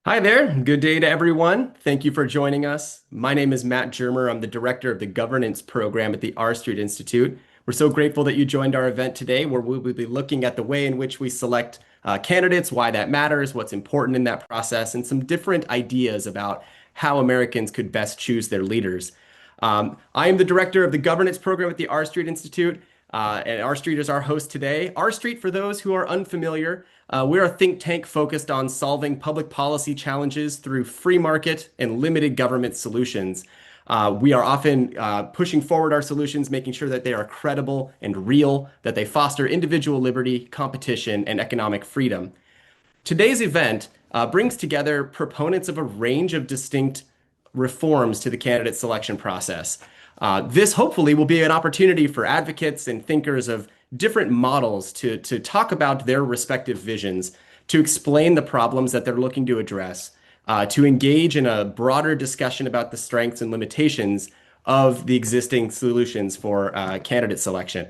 Hi there. Good day to everyone. Thank you for joining us. My name is Matt Germer. I'm the director of the governance program at the R Street Institute. We're so grateful that you joined our event today, where we will be looking at the way in which we select candidates, why that matters, what's important in that process, and some different ideas about how Americans could best choose their leaders. I am the director of the governance program at the R Street Institute, and R Street is our host today. R Street, for those who are unfamiliar, we're a think tank focused on solving public policy challenges through free market and limited government solutions. We are often pushing forward our solutions, making sure that they are credible and real, that they foster individual liberty, competition, and economic freedom. Today's event brings together proponents of a range of distinct reforms to the candidate selection process. This hopefully will be an opportunity for advocates and thinkers of different models to talk about their respective visions, to explain the problems that they're looking to address, to engage in a broader discussion about the strengths and limitations of the existing solutions for candidate selection.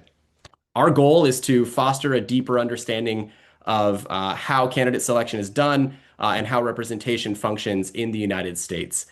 Our goal is to foster a deeper understanding of how candidate selection is done and how representation functions in the United States.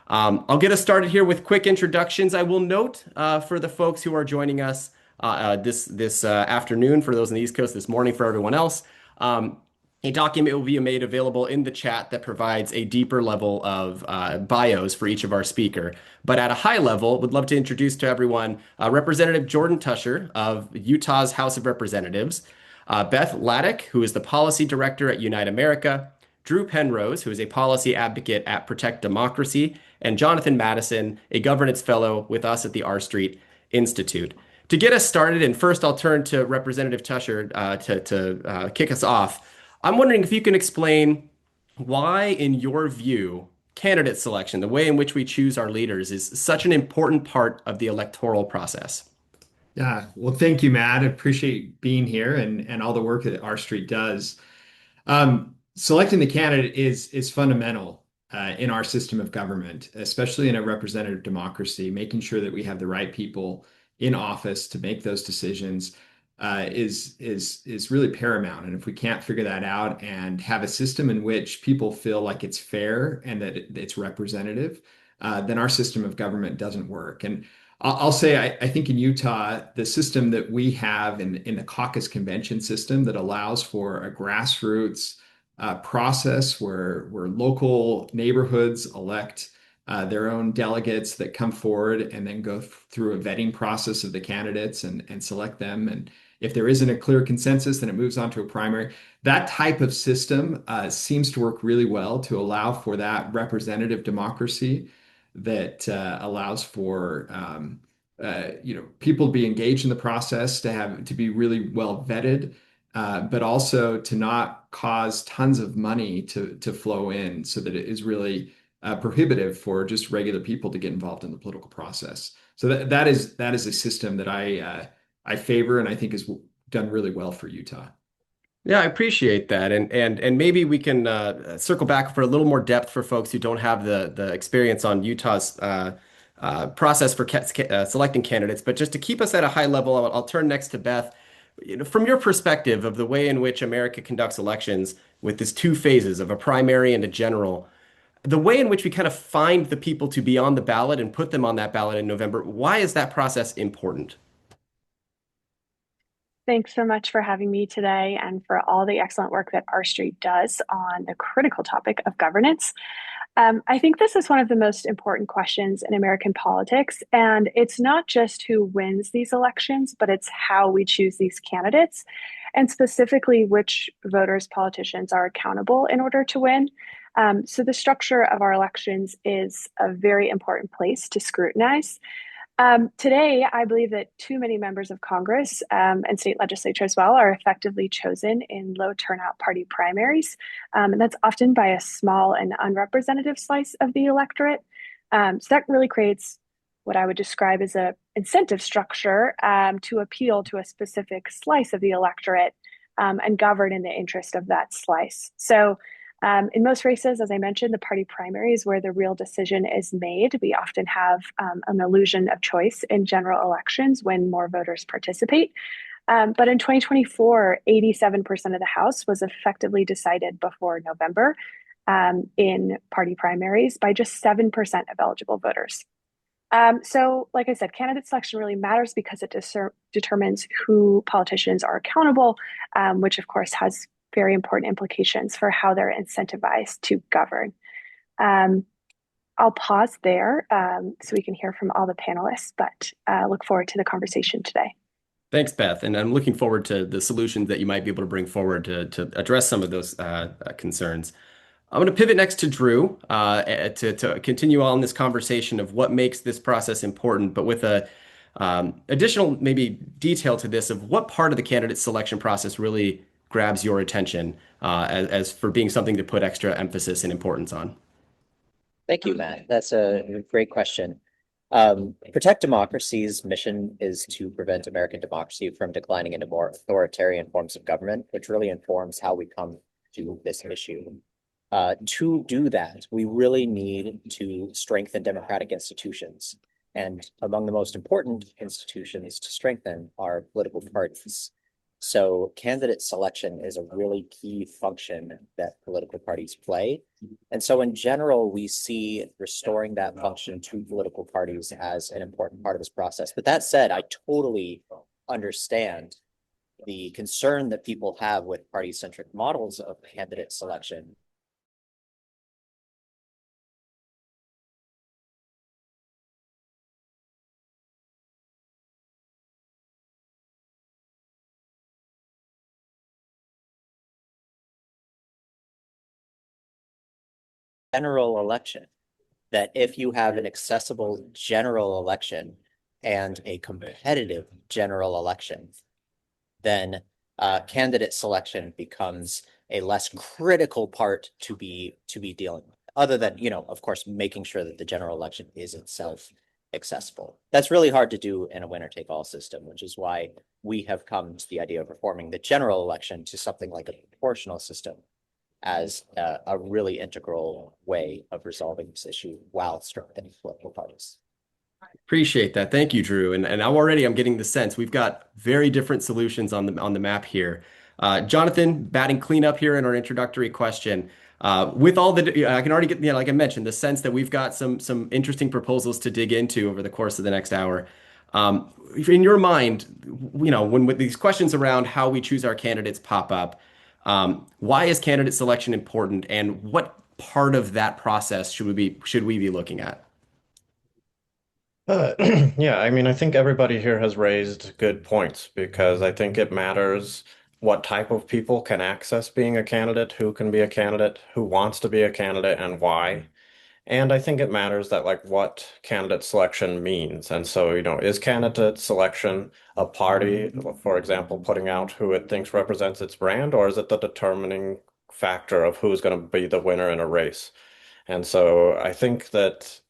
I'll get us started here with quick introductions. I will note for the folks who are joining us this afternoon, for those on the East Coast, this morning for everyone else, a document will be made available in the chat that provides a deeper level of bios for each of our speaker. But at a high level, would love to introduce to everyone Representative Jordan Teuscher of Utah's House of Representatives, Beth Hladick, who is the policy director at Unite America, Drew Penrose, who is a policy advocate at Protect Democracy, and Jonathan Madison, a governance fellow with us at the R Street Institute. To get us started, and first I'll turn to Representative Teuscher to kick us off. I'm wondering if you can explain why, in your view, candidate selection, the way in which we choose our leaders, is such an important part of the electoral process. Yeah, well, thank you, Matt. I appreciate being here and all the work that R Street does. Selecting the candidate is fundamental in our system of government, especially in a representative democracy. Making sure that we have the right people in office to make those decisions is really paramount. And if we can't figure that out and have a system in which people feel like it's fair and that it's representative, then our system of government doesn't work. And I'll say, I think in Utah, the system that we have in the caucus convention system that allows for a grassroots process where local neighborhoods elect their own delegates that come forward and then go through a vetting process of the candidates and select them. And if there isn't a clear consensus, then it moves on to a primary. That type of system seems to work really well to allow for that representative democracy that allows for people to be engaged in the process, to be really well vetted, but also to not cause tons of money to flow in, so that it is really prohibitive for just regular people to get involved in the political process. So that is a system that I favor and I think has done really well for Utah. Yeah, I appreciate that, and maybe we can circle back for a little more depth for folks who don't have the experience on Utah's process for selecting candidates. But just to keep us at a high level, I'll turn next to Beth. From your perspective of the way in which America conducts elections, with these two phases of a primary and a general, the way in which we kind of find the people to be on the ballot and put them on that ballot in November, why is that process important? Thanks so much for having me today and for all the excellent work that R Street does on the critical topic of governance. I think this is one of the most important questions in American politics, and it's not just who wins these elections, but it's how we choose these candidates, and specifically which voters, politicians are accountable in order to win. So the structure of our elections is a very important place to scrutinize. Today, I believe that too many members of Congress and state legislature as well are effectively chosen in low turnout party primaries. And that's often by a small and unrepresentative slice of the electorate. So that really creates what I would describe as a incentive structure to appeal to a specific slice of the electorate and govern in the interest of that slice. So in most races, as I mentioned, the party primary is where the real decision is made. We often have an illusion of choice in general elections when more voters participate. But in 2024, 87% of the House was effectively decided before November. in party primaries by just 7% of eligible voters. So, like I said, candidate selection really matters because it determines who politicians are accountable, which of course has very important implications for how they're incentivized to govern. Um, I'll pause there so we can hear from all the panelists, but look forward to the conversation today. Thanks, Beth. And I'm looking forward to the solutions that you might be able to bring forward to address some of those concerns. I'm going to pivot next to Drew to continue on this conversation of what makes this process important, but with a additional maybe detail to this of what part of the candidate selection process really grabs your attention as for being something to put extra emphasis and importance on. Thank you, Matt. That's a great question. Protect Democracy's mission is to prevent American democracy from declining into more authoritarian forms of government, which really informs how we come to this issue. To do that, we really need to strengthen democratic institutions. And among the most important institutions to strengthen are political parties. So candidate selection is a really key function that political parties play. And so in general, we see restoring that function to political parties as an important part of this process. But that said, I totally understand the concern that people have with party-centric models of candidate selection. General election, that if you have an accessible general election and a competitive general election, then candidate selection becomes a less critical part to be dealing with, other than, of course, making sure that the general election is itself accessible. That's really hard to do in a winner-take-all system, which is why we have come to the idea of reforming the general election to something like a proportional system as a really integral way of resolving this issue while strengthening political parties. Appreciate that. Thank you, Drew. And I'm getting the sense we've got very different solutions on the map here. Jonathan, batting cleanup here in our introductory question. With all the, I can already get, like I mentioned, the sense that we've got some interesting proposals to dig into over the course of the next hour. In your mind, when with these questions around how we choose our candidates pop up, why is candidate selection important, and what part of that process should we be looking at? Yeah, I mean, I think everybody here has raised good points because I think it matters what type of people can access being a candidate, who can be a candidate, who wants to be a candidate, and why. And I think it matters that like what candidate selection means. And so, is candidate selection a party, for example, putting out who it thinks represents its brand, or is it the determining factor of who's going to be the winner in a race? And so I think that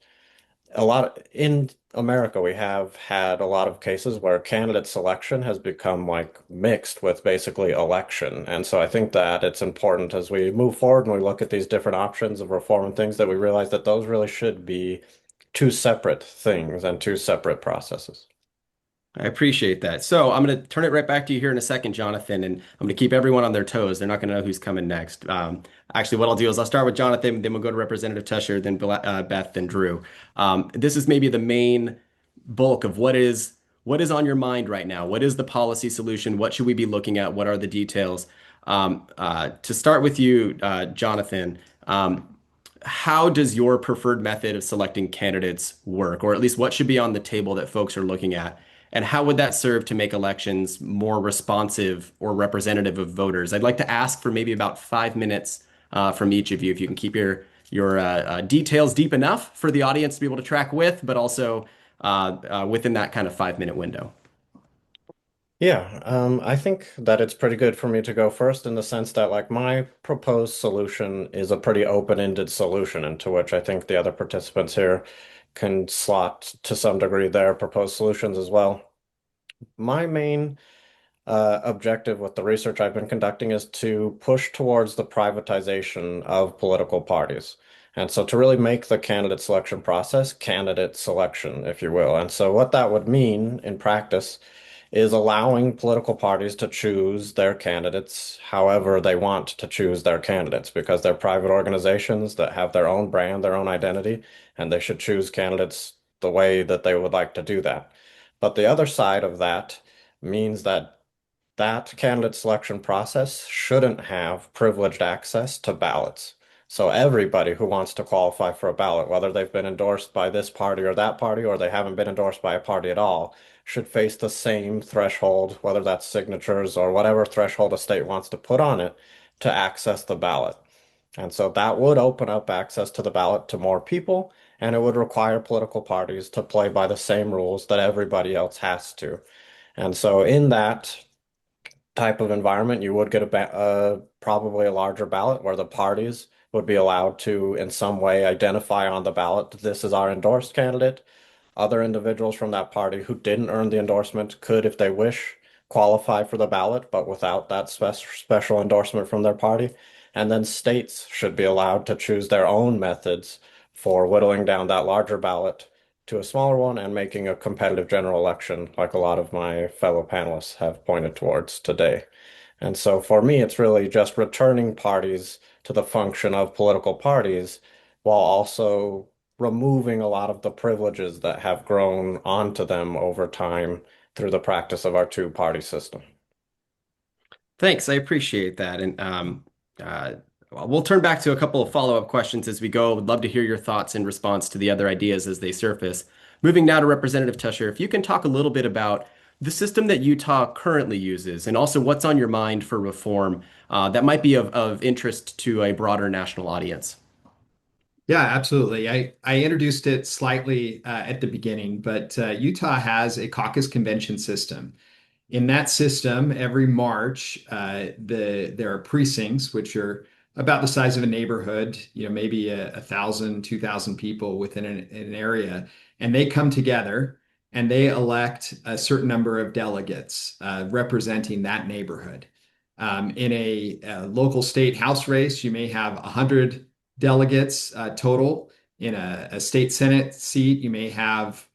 in America, we have had a lot of cases where candidate selection has become like mixed with basically election. And so I think that it's important as we move forward and we look at these different options of reform and things that we realize that those really should be two separate things and two separate processes. I appreciate that. So I'm going to turn it right back to you here in a second, Jonathan, and I'm going to keep everyone on their toes. They're not going to know who's coming next. Actually, what I'll do is I'll start with Jonathan, then we'll go to Representative Teuscher, then Beth, then Drew. This is maybe the main bulk of what is on your mind right now. What is the policy solution? What should we be looking at? What are the details? To start with you, Jonathan, how does your preferred method of selecting candidates work, or at least what should be on the table that folks are looking at? And how would that serve to make elections more responsive or representative of voters? I'd like to ask for maybe about 5 minutes from each of you, if you can keep your details deep enough for the audience to be able to track with, but also within that kind of 5-minute window. Yeah, I think that it's pretty good for me to go first in the sense that like my proposed solution is a pretty open-ended solution into which I think the other participants here can slot to some degree their proposed solutions as well. My main objective with the research I've been conducting is to push towards the privatization of political parties. And so to really make the candidate selection process candidate selection, if you will. And so what that would mean in practice is allowing political parties to choose their candidates however they want to choose their candidates because they're private organizations that have their own brand, their own identity, and they should choose candidates the way that they would like to do that. But the other side of that means that that candidate selection process shouldn't have privileged access to ballots. So everybody who wants to qualify for a ballot, whether they've been endorsed by this party or that party, or they haven't been endorsed by a party at all, should face the same threshold, whether that's signatures or whatever threshold a state wants to put on it to access the ballot. And so that would open up access to the ballot to more people, and it would require political parties to play by the same rules that everybody else has to. And so in that type of environment, you would get probably a larger ballot where the parties would be allowed to, in some way, identify on the ballot, this is our endorsed candidate. Other individuals from that party who didn't earn the endorsement could, if they wish, qualify for the ballot, but without that special endorsement from their party. And then states should be allowed to choose their own methods for whittling down that larger ballot to a smaller one and making a competitive general election, like a lot of my fellow panelists have pointed towards today. And so for me, it's really just returning parties to the function of political parties while also removing a lot of the privileges that have grown onto them over time through the practice of our two-party system. Thanks. I appreciate that. And uh, we'll turn back to a couple of follow-up questions as we go. Would love to hear your thoughts in response to the other ideas as they surface. Moving now to Representative Teuscher, if you can talk a little bit about the system that Utah currently uses and also what's on your mind for reform that might be of interest to a broader national audience. Yeah, absolutely. I introduced it slightly at the beginning, but Utah has a caucus convention system. In that system, every March, there are precincts, which are about the size of a neighborhood, maybe 1,000, 2,000 people within an area, and they come together and they elect a certain number of delegates representing that neighborhood. In a local state house race, you may have 100 delegates total. In a state senate seat, you may have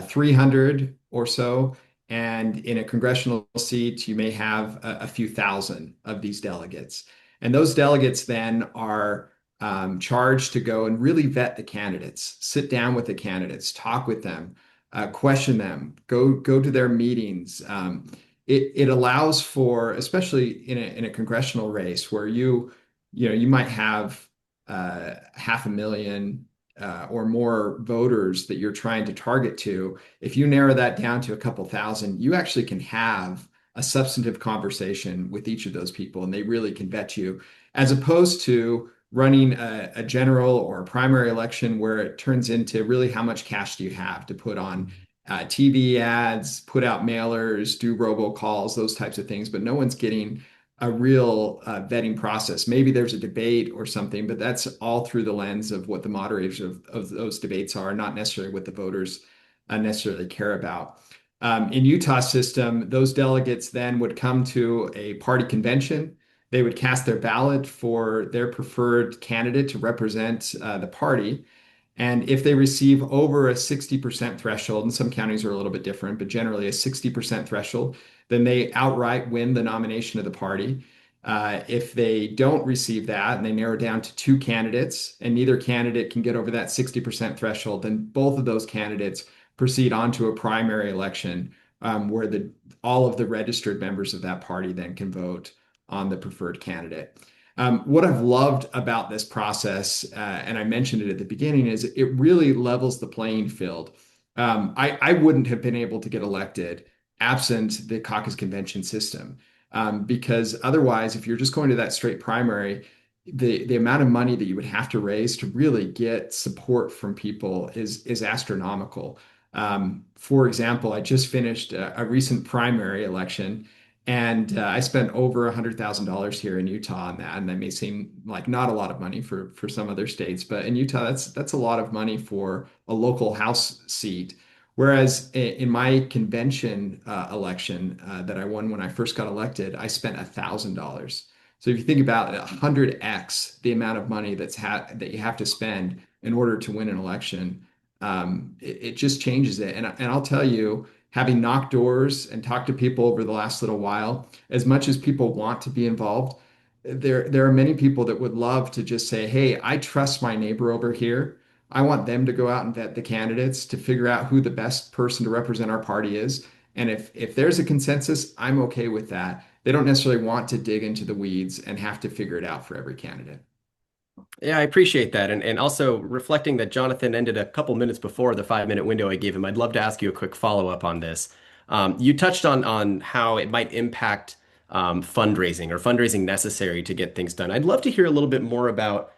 300 or so. And in a congressional seat, you may have a few thousand of these delegates. And those delegates then are charged to go and really vet the candidates, sit down with the candidates, talk with them, question them, go to their meetings. It allows for, especially in a congressional race where you might have 500,000 or more voters that you're trying to target to. If you narrow that down to a couple thousand, you actually can have a substantive conversation with each of those people, and they really can vet you, as opposed to running a general or a primary election where it turns into really how much cash do you have to put on TV ads, put out mailers, do robocalls, those types of things, but no one's getting a real vetting process. Maybe there's a debate or something, but that's all through the lens of what the moderators of those debates are, not necessarily what the voters necessarily care about. In Utah's system, those delegates then would come to a party convention. They would cast their ballot for their preferred candidate to represent the party. And if they receive over a 60% threshold, and some counties are a little bit different, but generally a 60% threshold, then they outright win the nomination of the party. If they don't receive that and they narrow down to two candidates and neither candidate can get over that 60% threshold, then both of those candidates proceed on to a primary election where all of the registered members of that party then can vote on the preferred candidate. What I've loved about this process, and I mentioned it at the beginning, is it really levels the playing field. I wouldn't have been able to get elected absent the caucus convention system, because otherwise, if you're just going to that straight primary, the amount of money that you would have to raise to really get support from people is astronomical. For example, I just finished a recent primary election. And I spent over $100,000 here in Utah on that, and that may seem like not a lot of money for some other states, but in Utah, that's a lot of money for a local House seat. Whereas in my convention election that I won when I first got elected, I spent $1,000. So if you think about it, 100x the amount of money that you have to spend in order to win an election, it just changes it. And I'll tell you, having knocked doors and talked to people over the last little while, as much as people want to be involved, there are many people that would love to just say, hey, I trust my neighbor over here. I want them to go out and vet the candidates to figure out who the best person to represent our party is. And if there's a consensus, I'm okay with that. They don't necessarily want to dig into the weeds and have to figure it out for every candidate. Yeah, I appreciate that. And also reflecting that Jonathan ended a couple minutes before the 5 minute window I gave him, I'd love to ask you a quick follow-up on this. You touched on how it might impact fundraising or fundraising necessary to get things done. I'd love to hear a little bit more about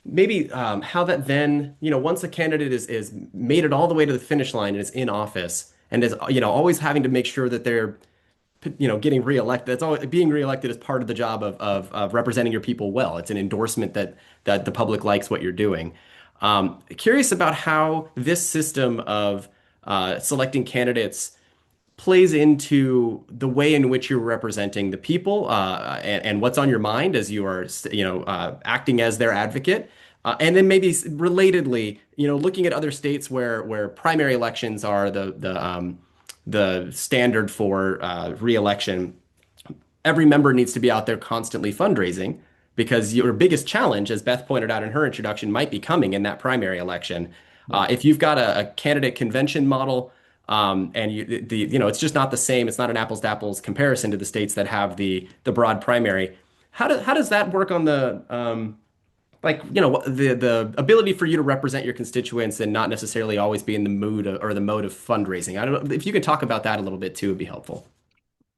maybe how that then, once a candidate is made it all the way to the finish line and is in office and is, always having to make sure that they're getting reelected. That's always being reelected is part of the job of representing your people well. It's an endorsement that the public likes what you're doing. Curious about how this system of selecting candidates plays into the way in which you're representing the people and what's on your mind as you are, acting as their advocate. And then maybe relatedly, looking at other states where primary elections are the standard for re-election, every member needs to be out there constantly fundraising because your biggest challenge, as Beth pointed out in her introduction, might be coming in that primary election. If you've got a candidate convention model, and it's just not the same. It's not an apples to apples comparison to the states that have the broad primary. How does that work on the the ability for you to represent your constituents and not necessarily always be in the mood or the mode of fundraising? I don't know if you could talk about that a little bit too, would be helpful.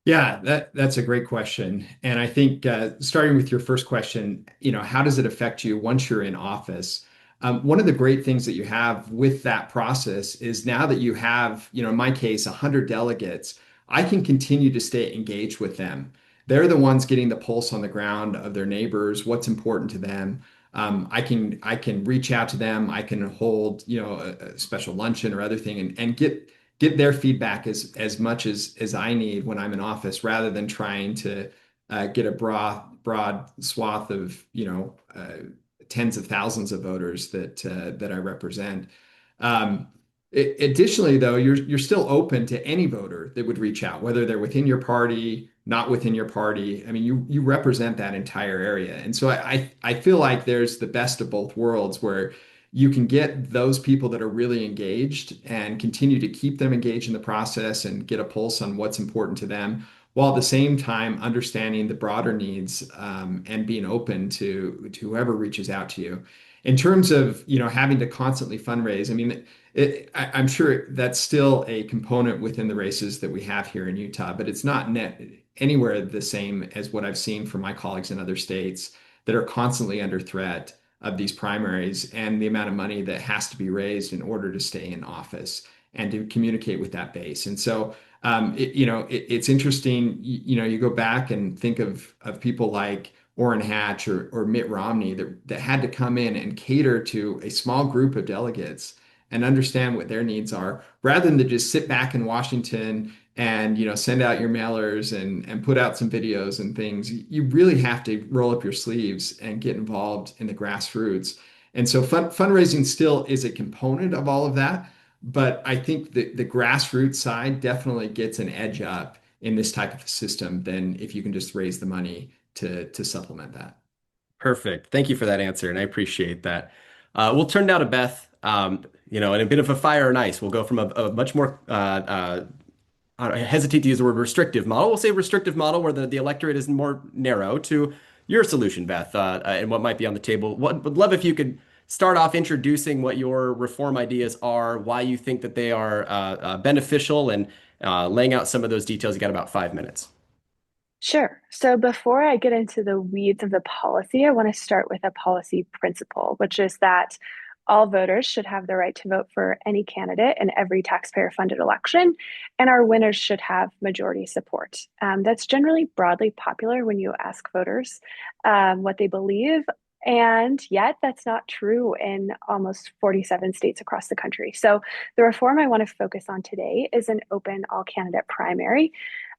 Yeah, that's a great question. And I think starting with your first question, how does it affect you once you're in office? One of the great things that you have with that process is now that you have, in my case, 100 delegates, I can continue to stay engaged with them. They're the ones getting the pulse on the ground of their neighbors, what's important to them. I can reach out to them. I can hold, a special luncheon or other thing and get their feedback as much as I need when I'm in office, rather than trying to get a broad swath of tens of thousands of voters that I represent. Additionally, though, you're still open to any voter that would reach out, whether they're within your party, not within your party. I mean, you represent that entire area, and so I feel like there's the best of both worlds, where you can get those people that are really engaged and continue to keep them engaged in the process and get a pulse on what's important to them, while at the same time understanding the broader needs, and being open to whoever reaches out to you. In terms of having to constantly fundraise, I mean, I'm sure that's still a component within the races that we have here in Utah, but it's not anywhere the same as what I've seen from my colleagues in other states that are constantly under threat of these primaries and the amount of money that has to be raised in order to stay in office and to communicate with that base. And so, it's interesting. You go back and think of people like Orrin Hatch or Mitt Romney that had to come in and cater to a small group of delegates and understand what their needs are, rather than to just sit back in Washington and send out your mailers and put out some videos and things. You really have to roll up your sleeves and get involved in the grassroots. And so fundraising still is a component of all of that, but I think the grassroots side definitely gets an edge up in this type of a system than if you can just raise the money to supplement that. Perfect. Thank you for that answer, and I appreciate that. We'll turn now to Beth. In a bit of a fire and ice, we'll go from a much more I hesitate to use the word restrictive model. We'll say restrictive model where the electorate is more narrow to your solution, Beth, and what might be on the table. Would love if you could start off introducing what your reform ideas are, why you think that they are beneficial, and laying out some of those details. You got about 5 minutes. Sure. So before I get into the weeds of the policy, I want to start with a policy principle, which is that all voters should have the right to vote for any candidate in every taxpayer-funded election, and our winners should have majority support. That's generally broadly popular when you ask voters what they believe, and yet that's not true in almost 47 states across the country. So the reform I want to focus on today is an open all-candidate primary.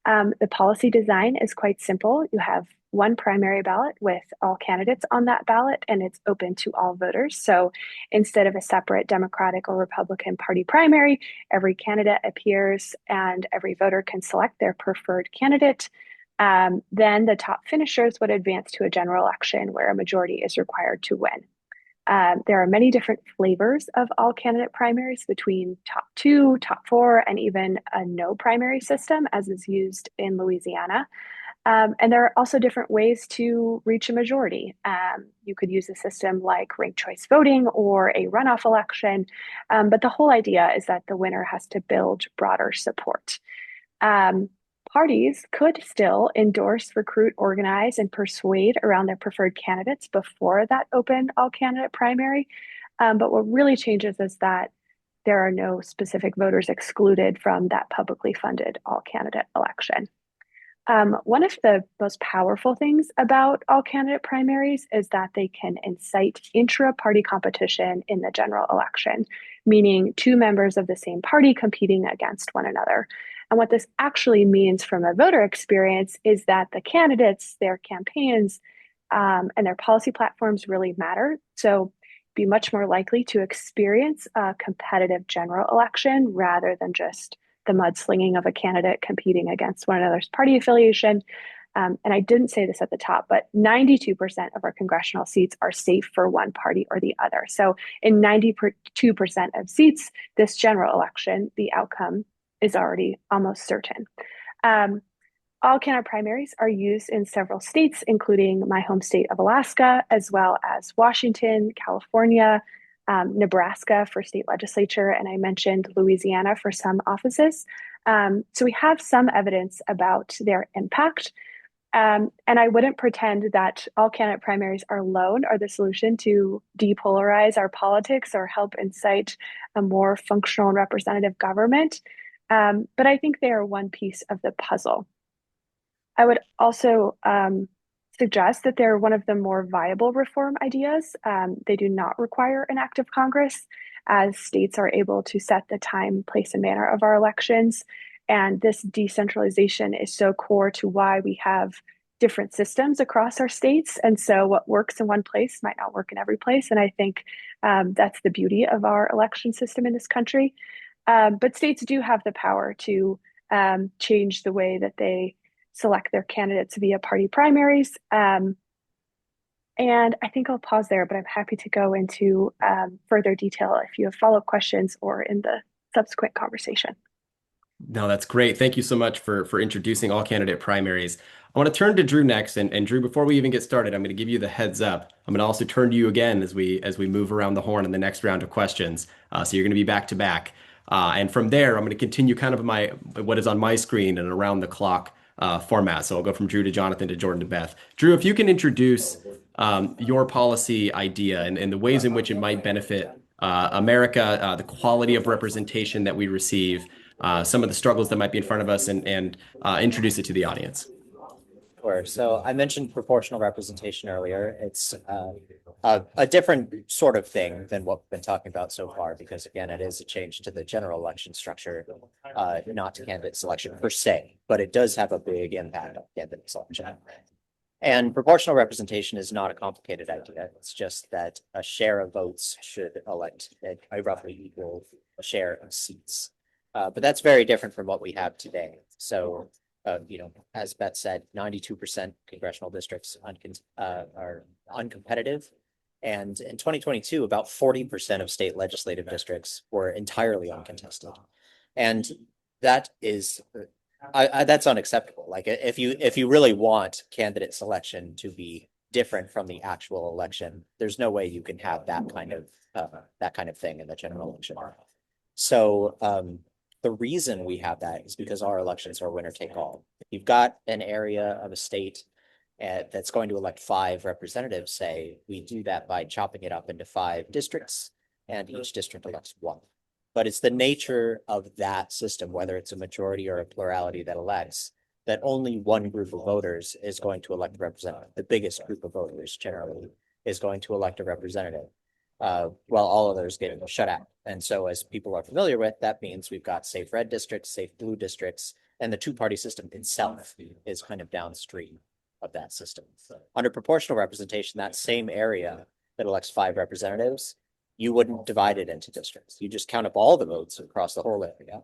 The policy design is quite simple. You have one primary ballot with all candidates on that ballot, and it's open to all voters. So instead of a separate Democratic or Republican Party primary, every candidate appears and every voter can select their preferred candidate. Then the top finishers would advance to a general election where a majority is required to win. There are many different flavors of all candidate primaries between top 2, top 4, and even a no primary system, as is used in Louisiana. And there are also different ways to reach a majority. You could use a system like ranked choice voting or a runoff election. But the whole idea is that the winner has to build broader support. Parties could still endorse, recruit, organize, and persuade around their preferred candidates before that open all-candidate primary. But what really changes is that there are no specific voters excluded from that publicly funded all-candidate election. One of the most powerful things about all-candidate primaries is that they can incite intra-party competition in the general election, meaning two members of the same party competing against one another. And what this actually means from a voter experience is that the candidates, their campaigns, and their policy platforms really matter. So be much more likely to experience a competitive general election rather than just the mudslinging of a candidate competing against one another's party affiliation. And I didn't say this at the top, but 92% of our congressional seats are safe for one party or the other. So in 92% of seats, this general election, the outcome is already almost certain. All candidate primaries are used in several states, including my home state of Alaska, as well as Washington, California, Nebraska for state legislature, and I mentioned Louisiana for some offices. So we have some evidence about their impact. And I wouldn't pretend that all candidate primaries alone are the solution to depolarize our politics or help incite a more functional and representative government. But I think they are one piece of the puzzle. I would also suggest that they're one of the more viable reform ideas. They do not require an act of Congress, as states are able to set the time, place, and manner of our elections. And this decentralization is so core to why we have different systems across our states. And so what works in one place might not work in every place. And I think that's the beauty of our election system in this country. But states do have the power to change the way that they select their candidates via party primaries. And I think I'll pause there, but I'm happy to go into further detail if you have follow-up questions or in the subsequent conversation. No, that's great. Thank you so much for introducing all candidate primaries. I want to turn to Drew next, and Drew, before we even get started, I'm going to give you the heads up. I'm going to also turn to you again as we move around the horn in the next round of questions. So you're going to be back to back. And from there, I'm going to continue kind of what is on my screen and around the clock format. So I'll go from Drew to Jonathan to Jordan to Beth. Drew, if you can introduce your policy idea and the ways in which it might benefit America, the quality of representation that we receive, some of the struggles that might be in front of us, and introduce it to the audience. Sure. So I mentioned proportional representation earlier. It's a different sort of thing than what we've been talking about so far, because again, it is a change to the general election structure, not to candidate selection per se, but it does have a big impact on candidate selection. And proportional representation is not a complicated idea. It's just that a share of votes should elect a roughly equal share of seats. But that's very different from what we have today. So as Beth said, 92% congressional districts are uncompetitive. And in 2022, about 40% of state legislative districts were entirely uncontested. And that is, that's unacceptable. Like if you really want candidate selection to be different from the actual election, there's no way you can have that kind of thing in the general election. So the reason we have that is because our elections are winner take all. If you've got an area of a state that's going to elect 5 representatives, say, we do that by chopping it up into 5 districts, and each district elects 1. But it's the nature of that system, whether it's a majority or a plurality that elects, that only one group of voters is going to elect a representative. The biggest group of voters generally is going to elect a representative, while all others get shut out. And so as people are familiar with, that means we've got safe red districts, safe blue districts, and the two-party system itself is kind of downstream of that system. Under proportional representation, that same area that elects 5 representatives, you wouldn't divide it into districts. You just count up all the votes across the whole area.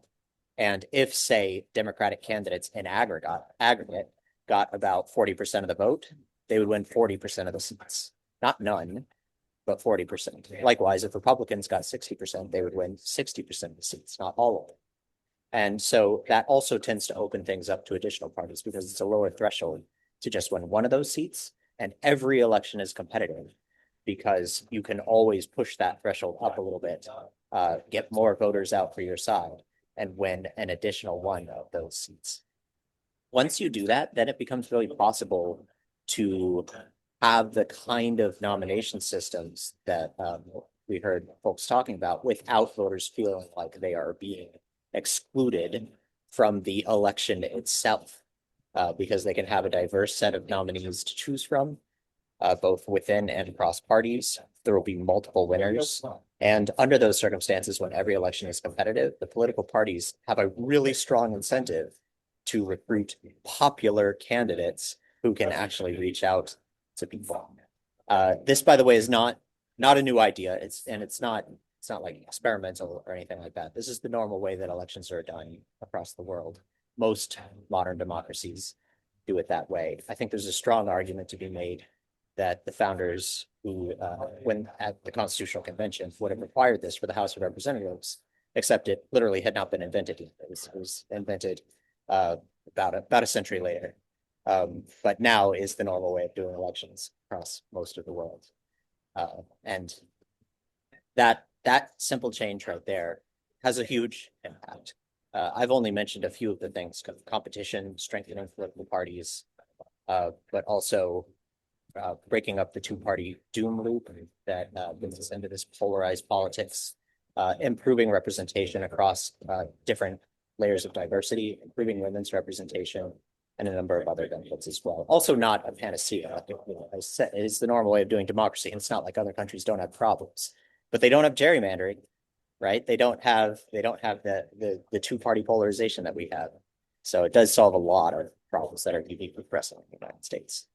And if, say, Democratic candidates in aggregate got about 40% of the vote, they would win 40% of the seats. Not none, but 40%. Likewise, if Republicans got 60%, they would win 60% of the seats, not all of them. And so that also tends to open things up to additional parties because it's a lower threshold to just win one of those seats. And every election is competitive because you can always push that threshold up a little bit, get more voters out for your side, and win an additional one of those seats. Once you do that, then it becomes really possible to have the kind of nomination systems that we heard folks talking about without voters feeling like they are being excluded from the election itself, because they can have a diverse set of nominees to choose from, both within and across parties. There will be multiple winners. And under those circumstances, when every election is competitive, the political parties have a really strong incentive to recruit popular candidates who can actually reach out to people. This, by the way, is not a new idea. It's not like experimental or anything like that. This is the normal way that elections are done across the world. Most modern democracies do it that way. I think there's a strong argument to be made that the founders who, when at the Constitutional Convention, would have required this for the House of Representatives, except it literally had not been invented yet. It was invented about a century later. But now is the normal way of doing elections across most of the world. And that simple change right there has a huge impact. I've only mentioned a few of the things: competition, strengthening political parties, but also breaking up the two-party doom loop that brings us into this polarized politics, improving representation across different layers of diversity, improving women's representation, and a number of other benefits as well. Also not a panacea. I said, it is the normal way of doing democracy. And it's not like other countries don't have problems, but they don't have gerrymandering, right? They don't have the two-party polarization that we have. So it does solve a lot of problems that are uniquely present in the United States.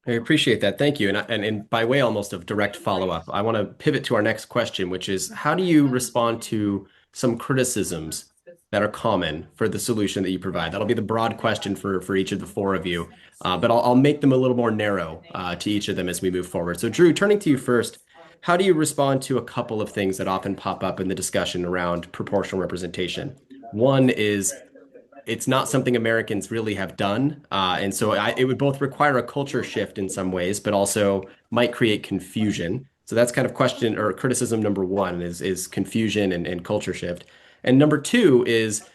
I appreciate that. Thank you. And by way almost of direct follow-up, I want to pivot to our next question, which is, how do you respond to some criticisms that are common for the solution that you provide? That'll be the broad question for each of the 4 of you, but I'll make them a little more narrow to each of them as we move forward. So Drew, turning to you first, how do you respond to a couple of things that often pop up in the discussion around proportional representation? One is, it's not something Americans really have done. And so it would both require a culture shift in some ways, but also might create confusion. So that's kind of question or criticism number 1 is confusion and culture shift. And number 2 is,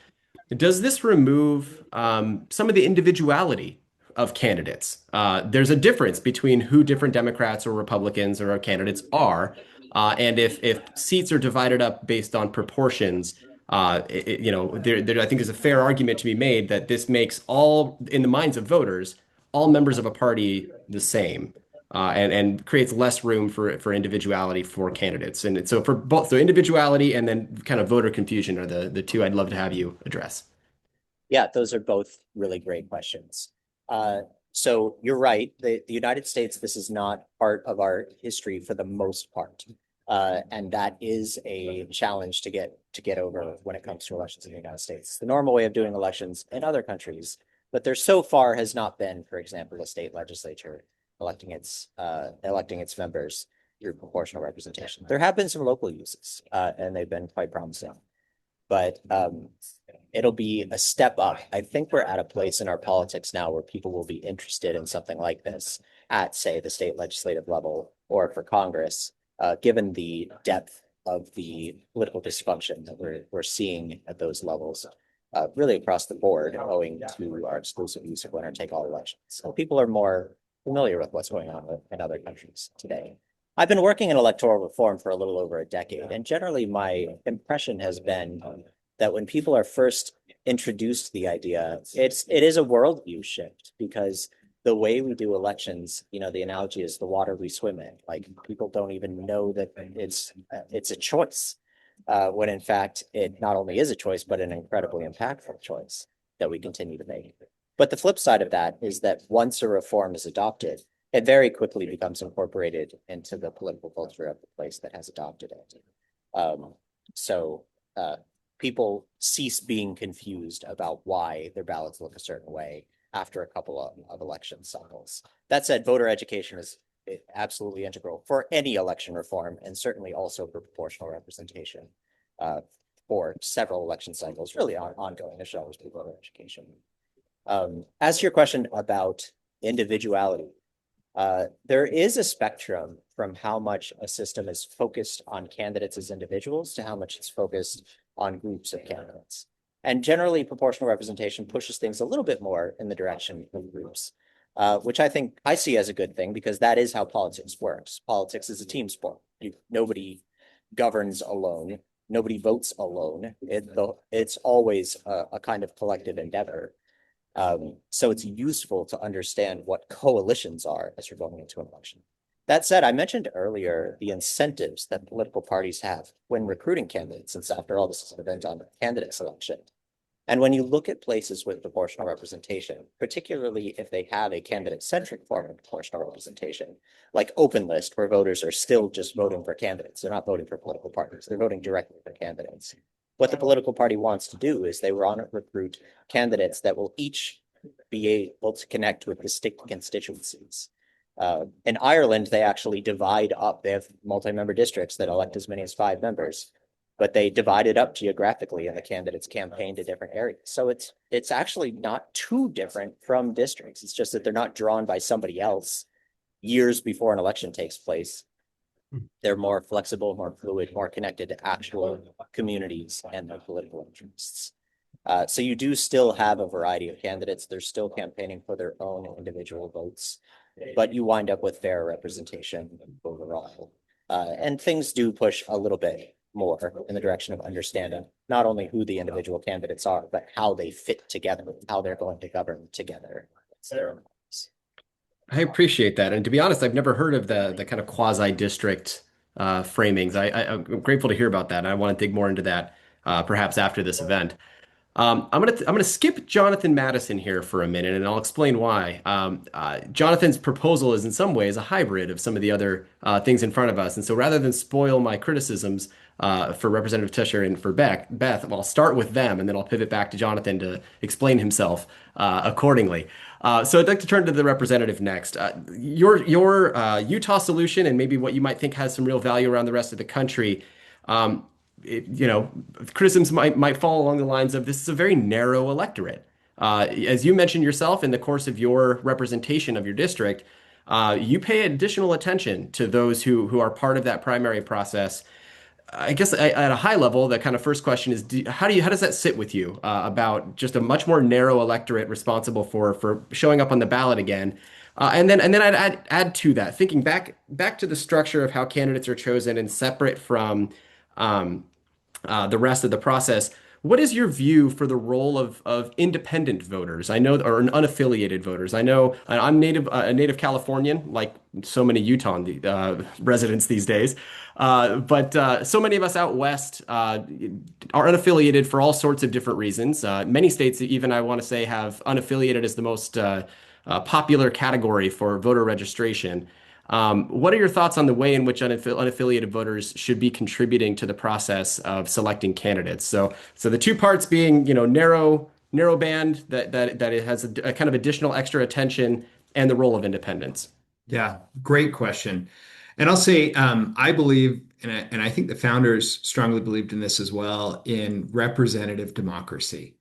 does this remove some of the individuality of candidates? There's a difference between who different Democrats or Republicans or candidates are. And if seats are divided up based on proportions, I think there's a fair argument to be made that this makes all, in the minds of voters, all members of a party the same, and creates less room for individuality for candidates. And so for both, so individuality and then kind of voter confusion are the 2 I'd love to have you address. Yeah, those are both really great questions. So you're right. The United States, this is not part of our history for the most part. And that is a challenge to get over when it comes to elections in the United States. The normal way of doing elections in other countries, but there so far has not been, for example, a state legislature electing its members through proportional representation. There have been some local uses, and they've been quite promising. But it'll be a step up. I think we're at a place in our politics now where people will be interested in something like this at, say, the state legislative level or for Congress, given the depth of the political dysfunction that we're seeing at those levels, really across the board, owing to our exclusive use of winner-take-all elections. So people are more familiar with what's going on in other countries today. I've been working in electoral reform for a little over a decade, and generally my impression has been that when people are first introduced to the idea, it is a worldview shift, because the way we do elections, the analogy is the water we swim in. Like, people don't even know that it's a choice, when in fact it not only is a choice, but an incredibly impactful choice that we continue to make. But the flip side of that is that once a reform is adopted, it very quickly becomes incorporated into the political culture of the place that has adopted it. So people cease being confused about why their ballots look a certain way after a couple of election cycles. That said, voter education is absolutely integral for any election reform, and certainly also for proportional representation for several election cycles, really ongoing. There should always be voter education. As to your question about individuality, there is a spectrum from how much a system is focused on candidates as individuals to how much it's focused on groups of candidates. And generally, proportional representation pushes things a little bit more in the direction of groups, which I think I see as a good thing, because that is how politics works. Politics is a team sport. Nobody governs alone. Nobody votes alone. It's always a kind of collective endeavor. So it's useful to understand what coalitions are as you're going into an election. That said, I mentioned earlier the incentives that political parties have when recruiting candidates, since after all, this is an event on candidate selection. And when you look at places with proportional representation, particularly if they have a candidate-centric form of proportional representation, like open list, where voters are still just voting for candidates, they're not voting for political parties, they're voting directly for candidates. What the political party wants to do is they want to recruit candidates that will each be able to connect with distinct constituencies. In Ireland, they actually divide up. They have multi-member districts that elect as many as 5 members, but they divide it up geographically, and the candidates campaign to different areas. So it's actually not too different from districts. It's just that they're not drawn by somebody else years before an election takes place. They're more flexible, more fluid, more connected to actual communities and their political interests. So you do still have a variety of candidates. They're still campaigning for their own individual votes, but you wind up with fair representation overall. And things do push a little bit more in the direction of understanding not only who the individual candidates are, but how they fit together, how they're going to govern together. I appreciate that. And to be honest, I've never heard of the kind of quasi-district framings. I'm grateful to hear about that. And I want to dig more into that perhaps after this event. I'm gonna skip Jonathan Madison here for a minute, and I'll explain why. Jonathan's proposal is in some ways a hybrid of some of the other things in front of us, and so rather than spoil my criticisms for Representative Teuscher and for Beth, well, I'll start with them, and then I'll pivot back to Jonathan to explain himself accordingly. So I'd like to turn to the representative next. Your Utah solution, and maybe what you might think has some real value around the rest of the country. Criticisms might fall along the lines of this is a very narrow electorate. As you mentioned yourself in the course of your representation of your district, you pay additional attention to those who are part of that primary process. I guess at a high level, the kind of first question is, how does that sit with you about just a much more narrow electorate responsible for showing up on the ballot again? And then I'd add to that, thinking back to the structure of how candidates are chosen and separate from the rest of the process. What is your view for the role of independent voters? I know, or unaffiliated voters. I know I'm a native Californian, like so many Utah residents these days. But so many of us out west are unaffiliated for all sorts of different reasons. Many states, even I want to say, have unaffiliated as the most popular category for voter registration. What are your thoughts on the way in which unaffiliated voters should be contributing to the process of selecting candidates? So the two parts being, narrow band that it has a kind of additional extra attention, and the role of independence. Yeah, great question. And I'll say, I believe, and I think the founders strongly believed in this as well, in representative democracy.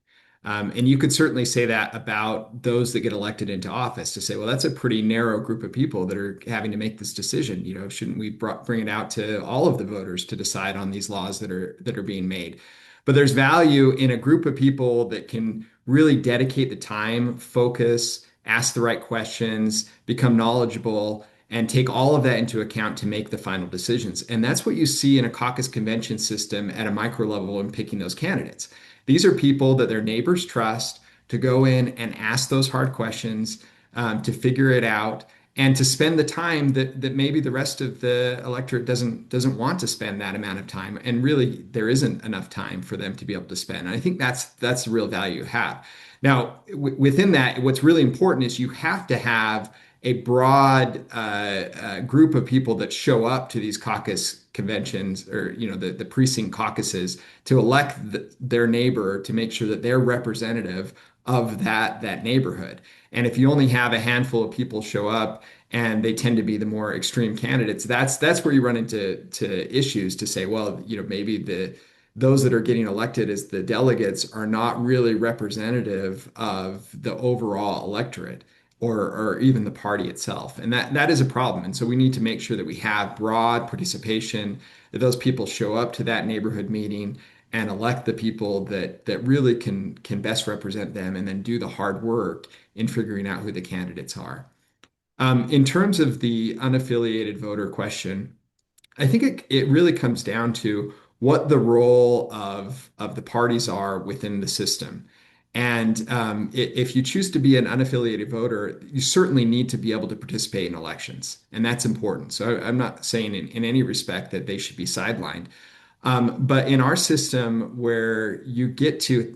And you could certainly say that about those that get elected into office, to say, well, that's a pretty narrow group of people that are having to make this decision. Shouldn't we bring it out to all of the voters to decide on these laws that are being made? But there's value in a group of people that can really dedicate the time, focus, ask the right questions, become knowledgeable, and take all of that into account to make the final decisions. And that's what you see in a caucus convention system at a micro level in picking those candidates. These are people that their neighbors trust to go in and ask those hard questions, to figure it out, and to spend the time that maybe the rest of the electorate doesn't want to spend that amount of time, and really there isn't enough time for them to be able to spend. And I think that's the real value you have. Now, within that, what's really important is you have to have a broad group of people that show up to these caucus conventions, or the precinct caucuses, to elect their neighbor, to make sure that they're representative of that neighborhood. And if you only have a handful of people show up, and they tend to be the more extreme candidates, that's where you run into issues, to say, well, maybe those that are getting elected as the delegates are not really representative of the overall electorate, or even the party itself. And that is a problem. And so we need to make sure that we have broad participation, that those people show up to that neighborhood meeting and elect the people that really can best represent them, and then do the hard work in figuring out who the candidates are. In terms of the unaffiliated voter question, I think it really comes down to what the role of the parties are within the system. And if you choose to be an unaffiliated voter, you certainly need to be able to participate in elections, and that's important. So I'm not saying in any respect that they should be sidelined. But in our system, where you get to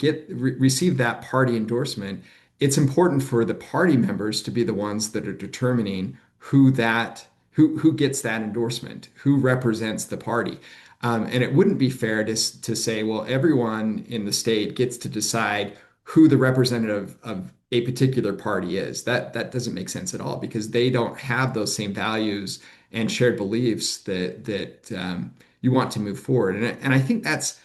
receive that party endorsement, it's important for the party members to be the ones that are determining who gets that endorsement, who represents the party. And it wouldn't be fair to say, well, everyone in the state gets to decide who the representative of a particular party is. That doesn't make sense at all, because they don't have those same values and shared beliefs that you want to move forward. And I think that's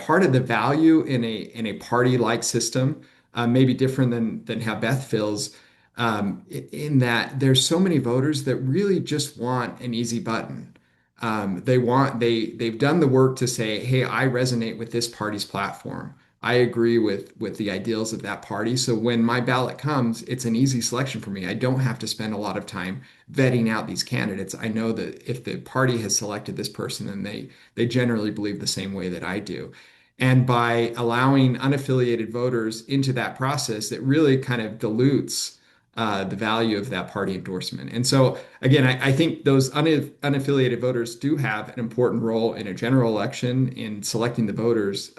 part of the value in a party-like system, maybe different than how Beth feels, in that there's so many voters that really just want an easy button. They've done the work to say, hey, I resonate with this party's platform. I agree with the ideals of that party. So when my ballot comes, it's an easy selection for me. I don't have to spend a lot of time vetting out these candidates. I know that if the party has selected this person, then they generally believe the same way that I do. And by allowing unaffiliated voters into that process, it really kind of dilutes the value of that party endorsement. And so, again, I think those unaffiliated voters do have an important role in a general election in selecting the voters.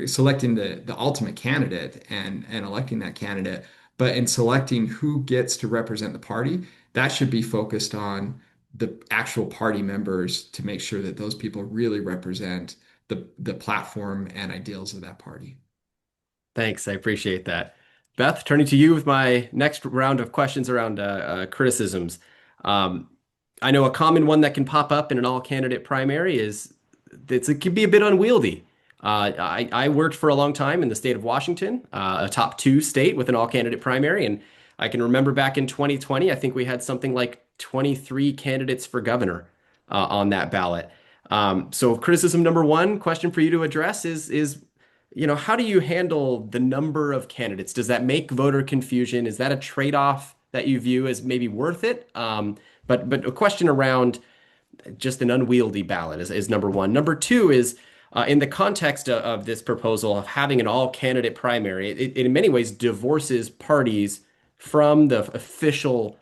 Selecting the ultimate candidate and electing that candidate. But in selecting who gets to represent the party, that should be focused on the actual party members, to make sure that those people really represent the platform and ideals of that party. Thanks. I appreciate that. Beth, turning to you with my next round of questions around criticisms. I know a common one that can pop up in an all-candidate primary is it can be a bit unwieldy. I worked for a long time in the state of Washington, a top 2 state with an all-candidate primary, and I can remember back in 2020, I think we had something like 23 candidates for governor on that ballot. So criticism number 1, question for you to address is how do you handle the number of candidates? Does that make voter confusion? Is that a trade-off that you view as maybe worth it? But a question around just an unwieldy ballot is number 1. Number 2 is in the context of this proposal of having an all-candidate primary, it in many ways divorces parties from the official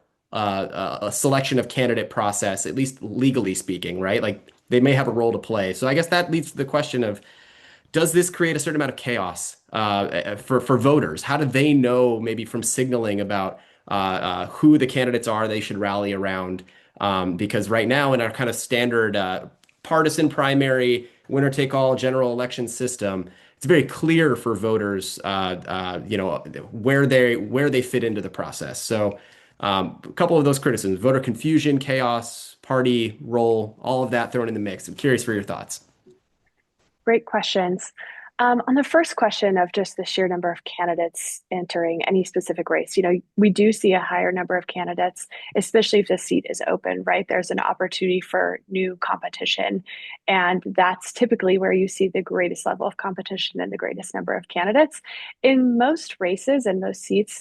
selection of candidate process, at least legally speaking, right? Like they may have a role to play. So I guess that leads to the question of, does this create a certain amount of chaos for voters? How do they know, maybe from signaling about who the candidates are they should rally around? Because right now in our kind of standard partisan primary, winner-take-all general election system, it's very clear for voters, where they fit into the process. So a couple of those criticisms: voter confusion, chaos, party role, all of that thrown in the mix. I'm curious for your thoughts. Great questions. On the first question of just the sheer number of candidates entering any specific race, we do see a higher number of candidates, especially if the seat is open, right? There's an opportunity for new competition. And that's typically where you see the greatest level of competition and the greatest number of candidates. In most races and most seats,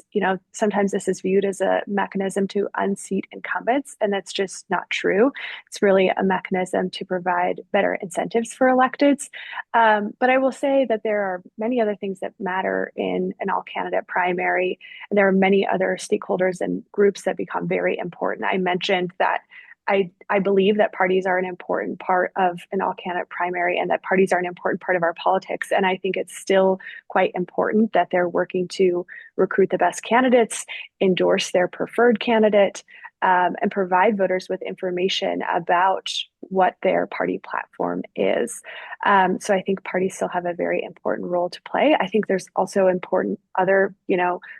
sometimes this is viewed as a mechanism to unseat incumbents, and that's just not true. It's really a mechanism to provide better incentives for electeds. But I will say say that there are many other things that matter in an all-candidate primary, and there are many other stakeholders and groups that become very important. I mentioned that I believe that parties are an important part of an all-candidate primary and that parties are an important part of our politics. And I think it's still quite important that they're working to recruit the best candidates, endorse their preferred candidate, and provide voters with information about what their party platform is. So I think parties still have a very important role to play. I think there's also important other,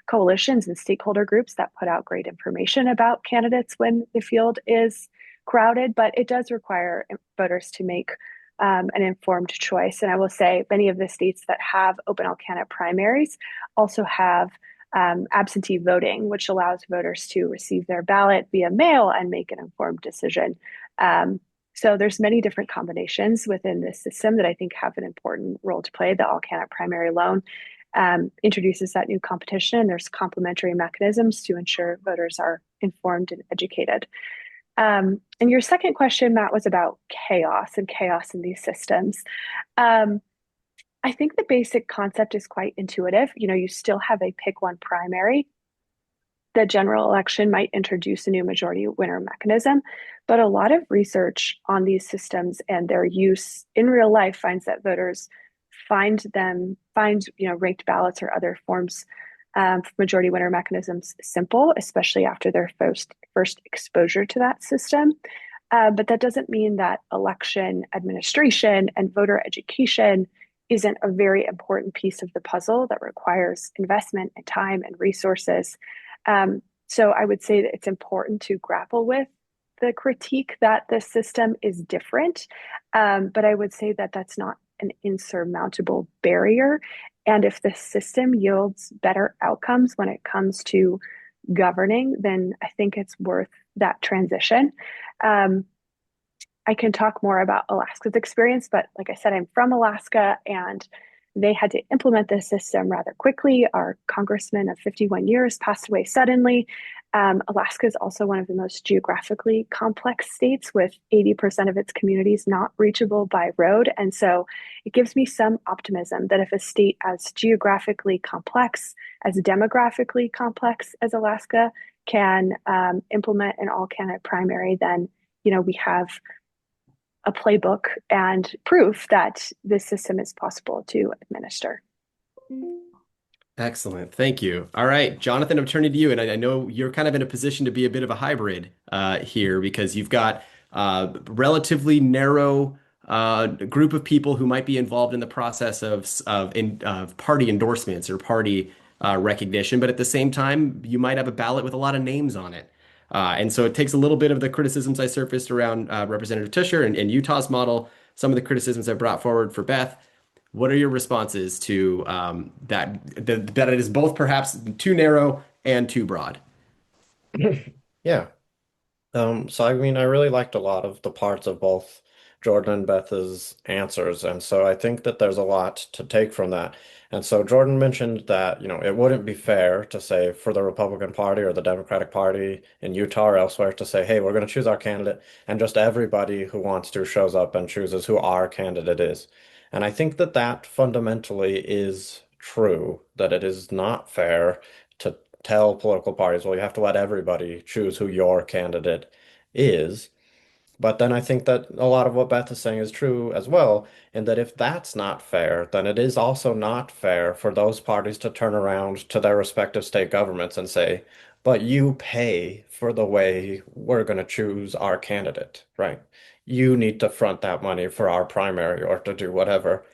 coalitions and stakeholder groups that put out great information about candidates when the field is crowded, but it does require voters to make an informed choice. And I will say many of the states that have open all-candidate primaries also have absentee voting, which allows voters to receive their ballot via mail and make an informed decision. So there's many different combinations within this system that I think have an important role to play. The all-candidate primary alone introduces that new competition, and there's complementary mechanisms to ensure voters are informed and educated. And your second question, Matt, was about chaos in these systems. I think the basic concept is quite intuitive. You still have a pick one primary. The general election might introduce a new majority winner mechanism, but a lot of research on these systems and their use in real life finds that voters find ranked ballots or other forms of majority winner mechanisms simple, especially after their first exposure to that system. But that doesn't mean that election administration and voter education isn't a very important piece of the puzzle that requires investment and time and resources. So I would say that it's important to grapple with the critique that the system is different, but I would say that that's not an insurmountable barrier. And if the system yields better outcomes when it comes to governing, then I think it's worth that transition. I can talk more about Alaska's experience, but like I said, I'm from Alaska and they had to implement this system rather quickly. Our congressman of 51 years passed away suddenly. Alaska is also one of the most geographically complex states, with 80% of its communities not reachable by road. And so it gives me some optimism that if a state as geographically complex, as demographically complex as Alaska can implement an all-candidate primary, then we have a playbook and proof that this system is possible to administer. Excellent. Thank you. All right, Jonathan, I'm turning to you. And I know you're kind of in a position to be a bit of a hybrid here because you've got a relatively narrow group of people who might be involved in the process of party endorsements or party recognition. But at the same time, you might have a ballot with a lot of names on it. And so it takes a little bit of the criticisms I surfaced around Representative Teuscher and Utah's model, some of the criticisms I brought forward for Beth. What are your responses to that it is both perhaps too narrow and too broad? Yeah. So I mean, I really liked a lot of the parts of both Jordan and Beth's answers. And so I think that there's a lot to take from that. And so Jordan mentioned that, it wouldn't be fair to say for the Republican Party or the Democratic Party in Utah or elsewhere to say, hey, we're going to choose our candidate, and just everybody who wants to shows up and chooses who our candidate is. And I think that that fundamentally is true, that it is not fair to tell political parties, well, you have to let everybody choose who your candidate is. But then I think that a lot of what Beth is saying is true as well, in that if that's not fair, then it is also not fair for those parties to turn around to their respective state governments and say, but you pay for the way we're going to choose our candidate, right? You need to front that money for our primary or to do whatever.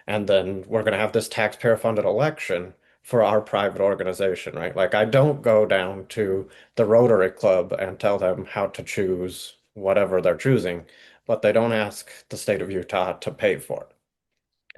And then we're going to have this taxpayer-funded election for our private organization, right? Like I don't go down to the Rotary Club and tell them how to choose whatever they're choosing, but they don't ask the state of Utah to pay for it.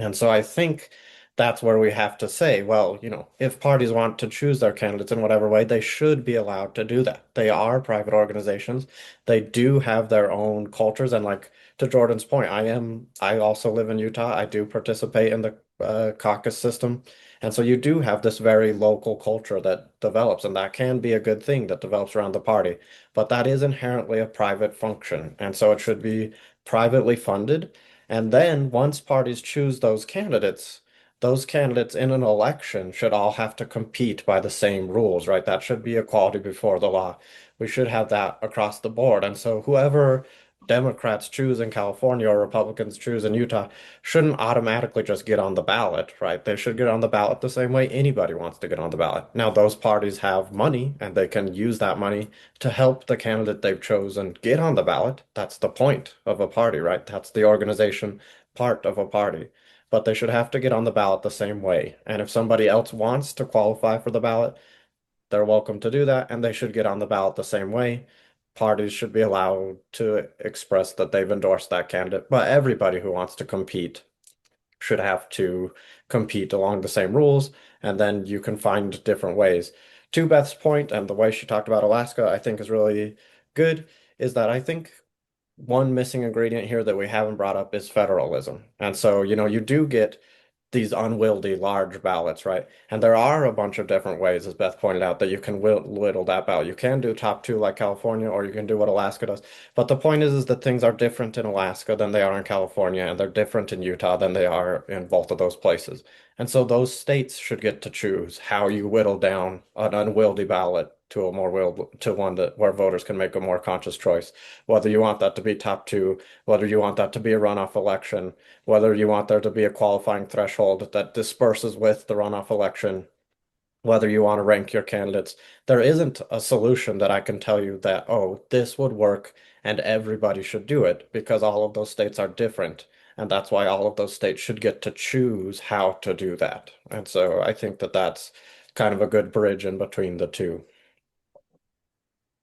And so I think that's where we have to say, well, if parties want to choose their candidates in whatever way, they should be allowed to do that. They are private organizations. They do have their own cultures. And like to Jordan's point, I also live in Utah. I do participate in the caucus system. And so you do have this very local culture that develops, and that can be a good thing that develops around the party. But that is inherently a private function. And so it should be privately funded. And then once parties choose those candidates, those candidates in an election should all have to compete by the same rules, right? That should be equality before the law. We should have that across the board. And so whoever Democrats choose in California or Republicans choose in Utah shouldn't automatically just get on the ballot, right? They should get on the ballot the same way anybody wants to get on the ballot. Now, those parties have money and they can use that money to help the candidate they've chosen get on the ballot. That's the point of a party, right? That's the organization part of a party. But they should have to get on the ballot the same way. And if somebody else wants to qualify for the ballot, they're welcome to do that, and they should get on the ballot the same way. Parties should be allowed to express that they've endorsed that candidate, but everybody who wants to compete should have to compete along the same rules, and then you can find different ways. To Beth's point, and the way she talked about Alaska, I think is really good, is that I think one missing ingredient here that we haven't brought up is federalism. And so, you do get these unwieldy large ballots, right? And there are a bunch of different ways, as Beth pointed out, that you can whittle that ballot. You can do top two like California, or you can do what Alaska does. But the point is that things are different in Alaska than they are in California, and they're different in Utah than they are in both of those places. And so those states should get to choose how you whittle down an unwieldy ballot to a more to one that where voters can make a more conscious choice. Whether you want that to be top two, whether you want that to be a runoff election, whether you want there to be a qualifying threshold that disperses with the runoff election, whether you want to rank your candidates. There isn't a solution that I can tell you that, oh, this would work and everybody should do it, because all of those states are different. And that's why all of those states should get to choose how to do that. And so I think that that's kind of a good bridge in between the two.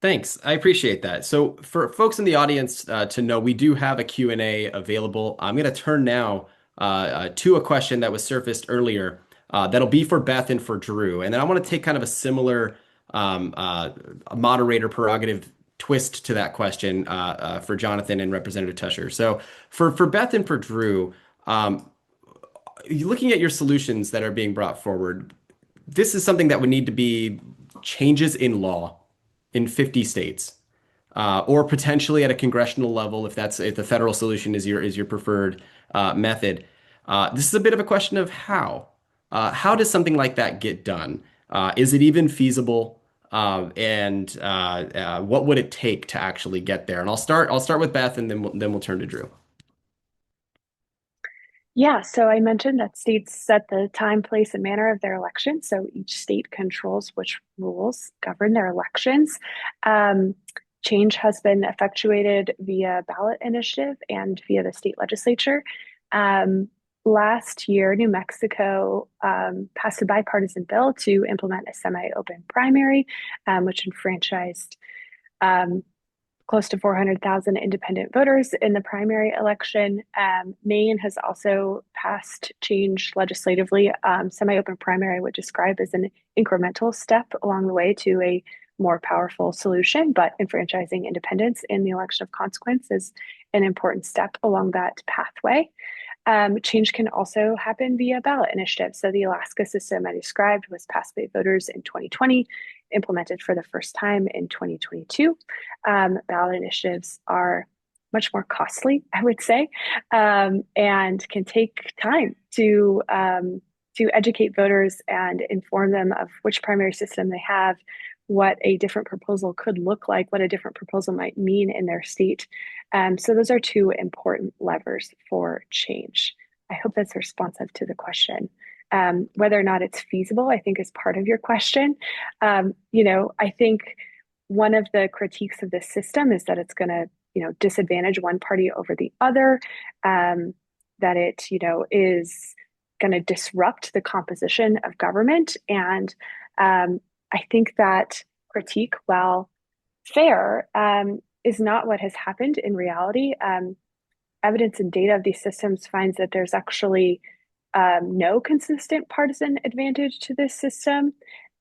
Thanks. I appreciate that. So for folks in the audience to know, we do have a Q&A available. I'm going to turn now to a question that was surfaced earlier that'll be for Beth and for Drew. And then I want to take kind of a similar moderator prerogative twist to that question for Jonathan and Representative Teuscher. So for Beth and for Drew, looking at your solutions that are being brought forward, this is something that would need to be changes in law in 50 states, or potentially at a congressional level if the federal solution is your preferred method. This is a bit of a question of how. How does something like that get done? Is it even feasible? And what would it take to actually get there? And I'll start with Beth, and then we'll turn to Drew. Yeah, so I mentioned that states set the time, place, and manner of their elections. So each state controls which rules govern their elections. Change has been effectuated via ballot initiative and via the state legislature. Last year, New Mexico passed a bipartisan bill to implement a semi-open primary, which enfranchised close to 400,000 independent voters in the primary election. Maine has also passed change legislatively. Semi-open primary would describe as an incremental step along the way to a more powerful solution, but enfranchising independents in the election of consequence is an important step along that pathway. Change can also happen via ballot initiative. So the Alaska system I described was passed by voters in 2020, implemented for the first time in 2022. Ballot initiatives are much more costly, I would say, and can take time to educate voters and inform them of which primary system they have, what a different proposal could look like, what a different proposal might mean in their state. So those are two important levers for change. I hope that's responsive to the question. Whether or not it's feasible, I think is part of your question. I think one of the critiques of this system is that it's going to, disadvantage one party over the other, that it, is going to disrupt the composition of government. And I think that critique, while fair, is not what has happened in reality. Evidence and data of these systems finds that there's actually no consistent partisan advantage to this system,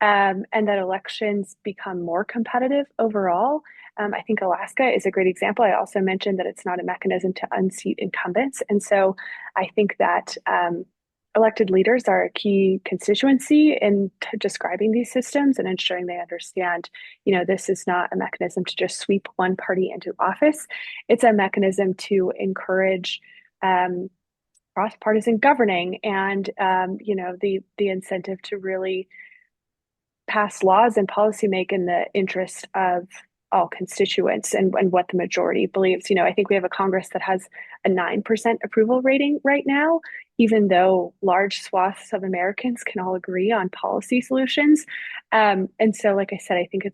and that elections become more competitive overall. I think Alaska is a great example. I also mentioned that it's not a mechanism to unseat incumbents. And so I think that elected leaders are a key constituency in describing these systems and ensuring they understand, this is not a mechanism to just sweep one party into office. It's a mechanism to encourage cross-partisan governing and the incentive to really pass laws and policy make in the interest of all constituents and what the majority believes. I think we have a Congress that has a 9% approval rating right now, even though large swaths of Americans can all agree on policy solutions. And so, like I said, I think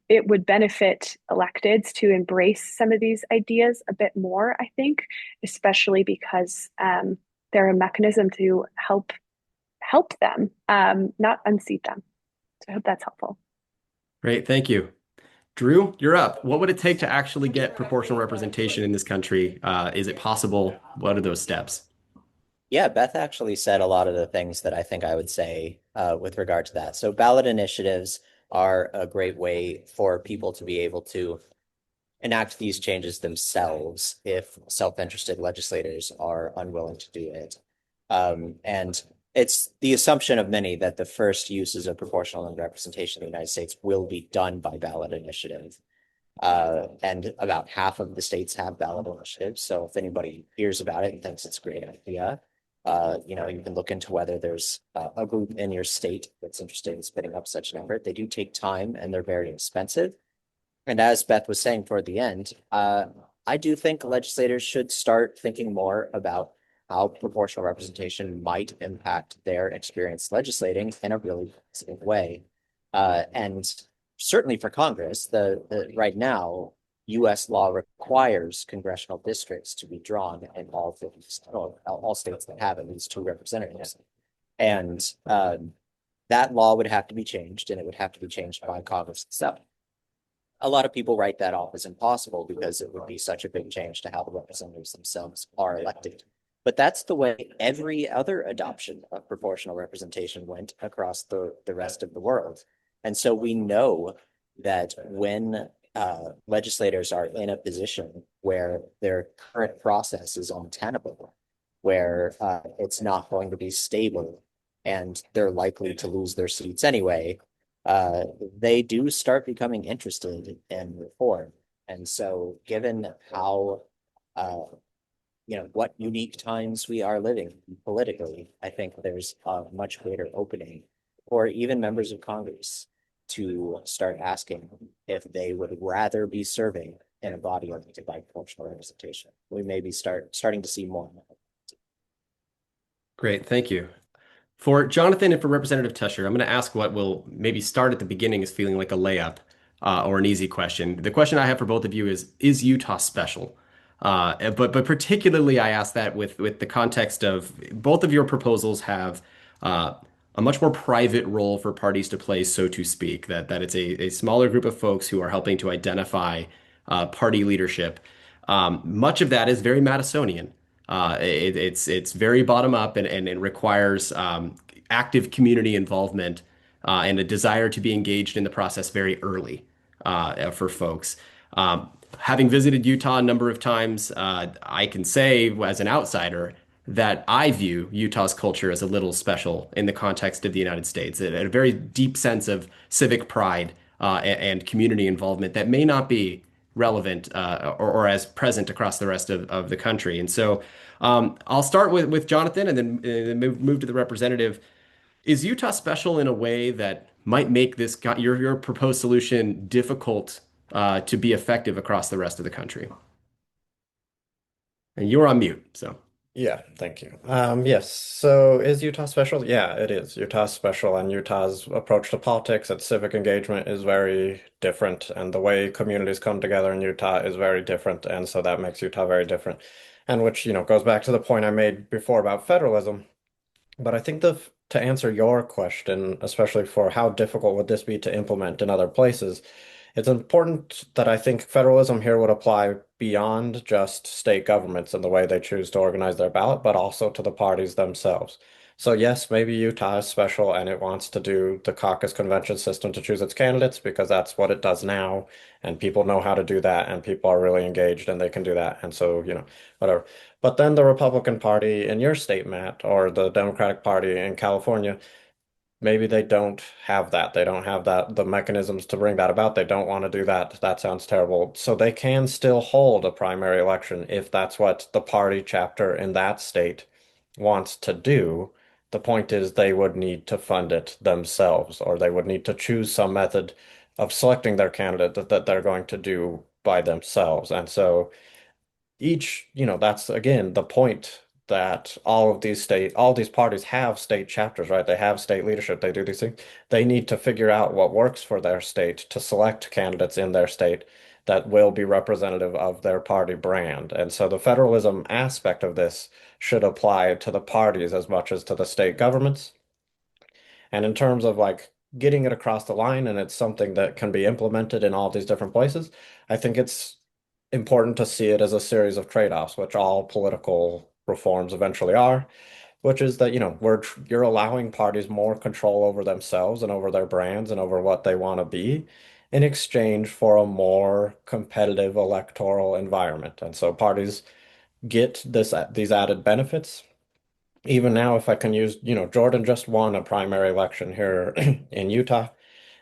it would benefit electeds to embrace some of these ideas a bit more, I think, especially because they're a mechanism to help them, not unseat them. So I hope that's helpful. Great, thank you. Drew, you're up. What would it take to actually get proportional representation in this country? Is it possible? What are those steps? Yeah, Beth actually said a lot of the things that I think I would say with regard to that. So ballot initiatives are a great way for people to be able to enact these changes themselves if self-interested legislators are unwilling to do it. And it's the assumption of many that the first uses of proportional representation in the United States will be done by ballot initiative. And about half of the states have ballot initiatives. So if anybody hears about it and thinks it's a great idea, you can look into whether there's a group in your state that's interested in spinning up such an effort. They do take time and they're very expensive. And as Beth was saying toward the end, I do think legislators should start thinking more about how proportional representation might impact their experience legislating in a really positive way. And certainly for Congress, right now, U.S. law requires congressional districts to be drawn in all states that have at least 2 representatives. And that law would have to be changed, and it would have to be changed by Congress itself. A lot of people write that off as impossible because it would be such a big change to how the representatives themselves are elected. But that's the way every other adoption of proportional representation went across the rest of the world. And so we know that when legislators are in a position where their current process is untenable, where it's not going to be stable, and they're likely to lose their seats anyway, they do start becoming interested in reform. And so given how what unique times we are living politically, I think there's a much greater opening for even members of Congress to start asking if they would rather be serving in a body elected by proportional representation. We may be starting to see more. Great, thank you. For Jonathan and for Representative Teuscher, I'm going to ask what will maybe start at the beginning as feeling like a layup or an easy question. The question I have for both of you is Utah special? But particularly I ask that with the context of both of your proposals have a much more private role for parties to play, so to speak, that it's a smaller group of folks who are helping to identify party leadership. Much of that is very Madisonian. It's very bottom up and it requires active community involvement and a desire to be engaged in the process very early for folks. Having visited Utah a number of times, I can say as an outsider that I view Utah's culture as a little special in the context of the United States, a very deep sense of civic pride and community involvement that may not be relevant or as present across the rest of the country. And so I'll start with Jonathan and then move to the representative. Is Utah special in a way that might make your proposed solution difficult to be effective across the rest of the country? And you're on mute, so. Yeah, thank you. Yes, so is Utah special? Yeah, it is. Utah's special, and Utah's approach to politics and civic engagement is very different, and the way communities come together in Utah is very different, and so that makes Utah very different. And which, goes back to the point I made before about federalism. But I think to answer your question, especially for how difficult would this be to implement in other places, it's important that I think federalism here would apply beyond just state governments and the way they choose to organize their ballot, but also to the parties themselves. So yes, maybe Utah is special and it wants to do the caucus convention system to choose its candidates because that's what it does now, and people know how to do that, and people are really engaged and they can do that. And so, whatever. But then the Republican Party in your state, Matt, or the Democratic Party in California, maybe they don't have that. They don't have the mechanisms to bring that about. They don't want to do that. That sounds terrible. So they can still hold a primary election if that's what the party chapter in that state wants to do. The point is they would need to fund it themselves, or they would need to choose some method of selecting their candidate that they're going to do by themselves. And so that's again the point that all these parties have state chapters, right? They have state leadership. They do these things. They need to figure out what works for their state to select candidates in their state that will be representative of their party brand. And so the federalism aspect of this should apply to the parties as much as to the state governments. And in terms of like getting it across the line, and it's something that can be implemented in all these different places, I think it's important to see it as a series of trade-offs, which all political reforms eventually are, which is that, you're allowing parties more control over themselves and over their brands and over what they want to be in exchange for a more competitive electoral environment. And so parties get these added benefits. Even now, if I can use, Jordan just won a primary election here in Utah.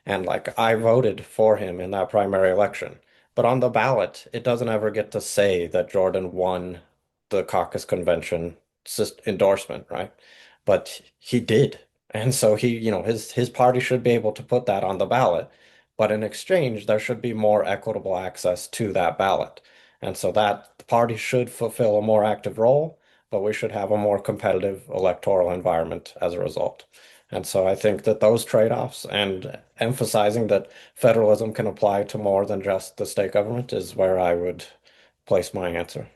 And like I voted for him in that primary election. But on the ballot, it doesn't ever get to say that Jordan won the caucus convention endorsement, right? But he did. And so his party should be able to put that on the ballot. But in exchange, there should be more equitable access to that ballot. And so that the party should fulfill a more active role, but we should have a more competitive electoral environment as a result. And so I think that those trade-offs and emphasizing that federalism can apply to more than just the state government is where I would place my answer.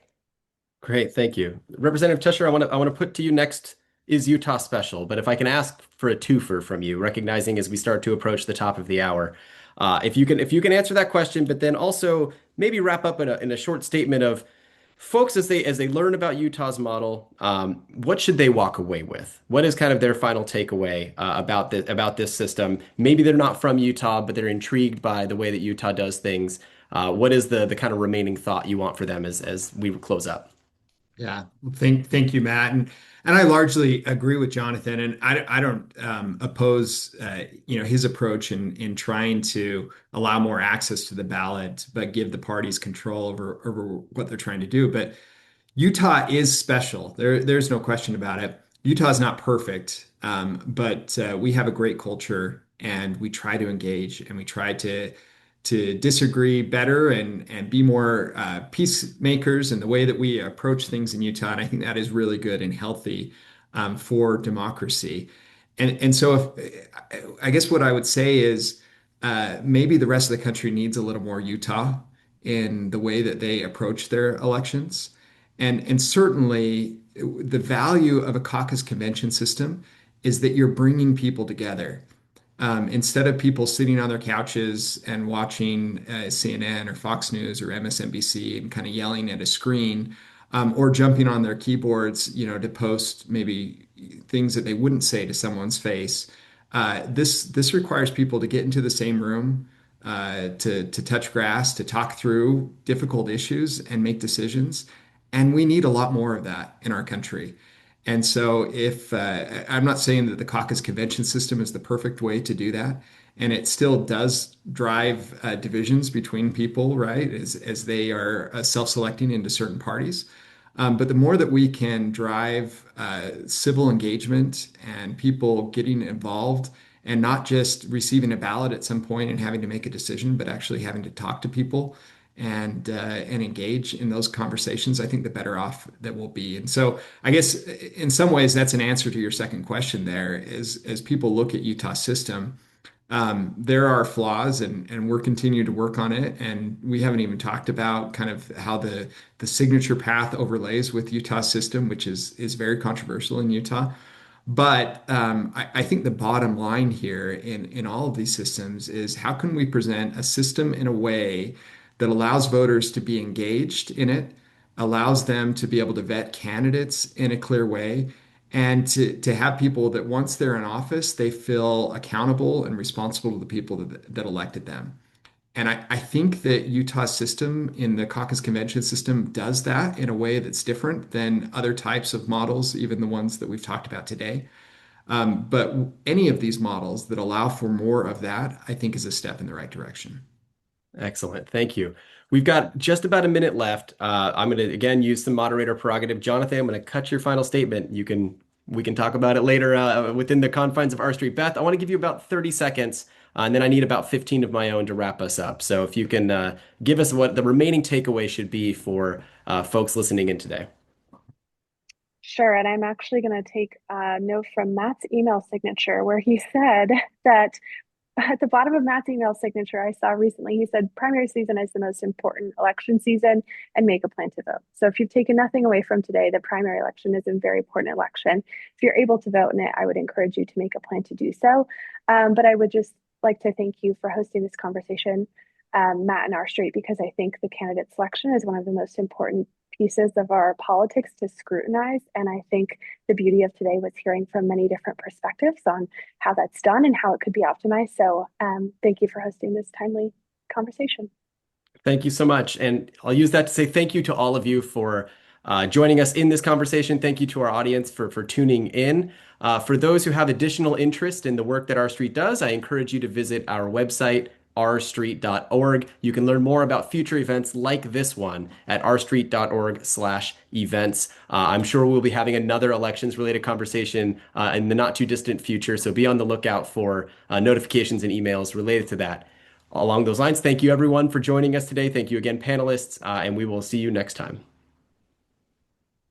Great, thank you. Representative Teuscher, I want to put to you next, is Utah special? But if I can ask for a twofer from you, recognizing as we start to approach the top of the hour, if you can answer that question, but then also maybe wrap up in a short statement of folks as they learn about Utah's model, what should they walk away with? What is kind of their final takeaway about this system? Maybe they're not from Utah, but they're intrigued by the way that Utah does things. What is the kind of remaining thought you want for them as we close up? Yeah, thank you, Matt, and I largely agree with Jonathan, and I don't oppose his approach in trying to allow more access to the ballot, but give the parties control over what they're trying to do. But Utah is special. There's no question about it. Utah is not perfect, but we have a great culture, and we try to engage, and we try to disagree better and be more peacemakers in the way that we approach things in Utah. And I think that is really good and healthy for democracy. And so I guess what I would say is maybe the rest of the country needs a little more Utah in the way that they approach their elections. And certainly the value of a caucus convention system is that you're bringing people together. Instead of people sitting on their couches and watching CNN or Fox News or MSNBC and kind of yelling at a screen, or jumping on their keyboards, to post maybe things that they wouldn't say to someone's face. This requires people to get into the same room, to touch grass, to talk through difficult issues and make decisions. And we need a lot more of that in our country. And so, if I'm not saying that the caucus convention system is the perfect way to do that, and it still does drive divisions between people, right, as they are self-selecting into certain parties. But the more that we can drive civil engagement and people getting involved and not just receiving a ballot at some point and having to make a decision, but actually having to talk to people and engage in those conversations, I think the better off that we'll be. And so I guess in some ways that's an answer to your second question there is as people look at Utah's system, there are flaws and we're continuing to work on it. And we haven't even talked about kind of how the signature path overlays with Utah's system, which is very controversial in Utah. But I think the bottom line here in all of these systems is how can we present a system in a way that allows voters to be engaged in it, allows them to be able to vet candidates in a clear way, and to have people that once they're in office, they feel accountable and responsible to the people that elected them. And I think that Utah's system in the caucus convention system does that in a way that's different than other types of models, even the ones that we've talked about today. But any of these models that allow for more of that, I think is a step in the right direction. Excellent. Thank you. We've got just about a minute left. I'm going to again use some moderator prerogative. Jonathan, I'm going to cut your final statement. We can talk about it later within the confines of R Street. Beth, I want to give you about 30 seconds, and then I need about 15 of my own to wrap us up. So if you can give us what the remaining takeaway should be for folks listening in today. Sure. And I'm actually going to take a note from Matt's email signature where he said that at the bottom of Matt's email signature I saw recently, he said primary season is the most important election season and make a plan to vote. So if you've taken nothing away from today, the primary election is a very important election. If you're able to vote in it, I would encourage you to make a plan to do so. But I would just like to thank you for hosting this conversation, Matt and R Street, because I think the candidate selection is one of the most important pieces of our politics to scrutinize. And I think the beauty of today was hearing from many different perspectives on how that's done and how it could be optimized. So thank you for hosting this timely conversation. Thank you so much. And I'll use that to say thank you to all of you for joining us in this conversation. Thank you to our audience for tuning in. For those who have additional interest in the work that R Street does, I encourage you to visit our website, rstreet.org. You can learn more about future events like this one at rstreet.org/events. I'm sure we'll be having another elections related conversation in the not too distant future. So be on the lookout for notifications and emails related to that. Along those lines, thank you everyone for joining us today. Thank you again, panelists, and we will see you next time.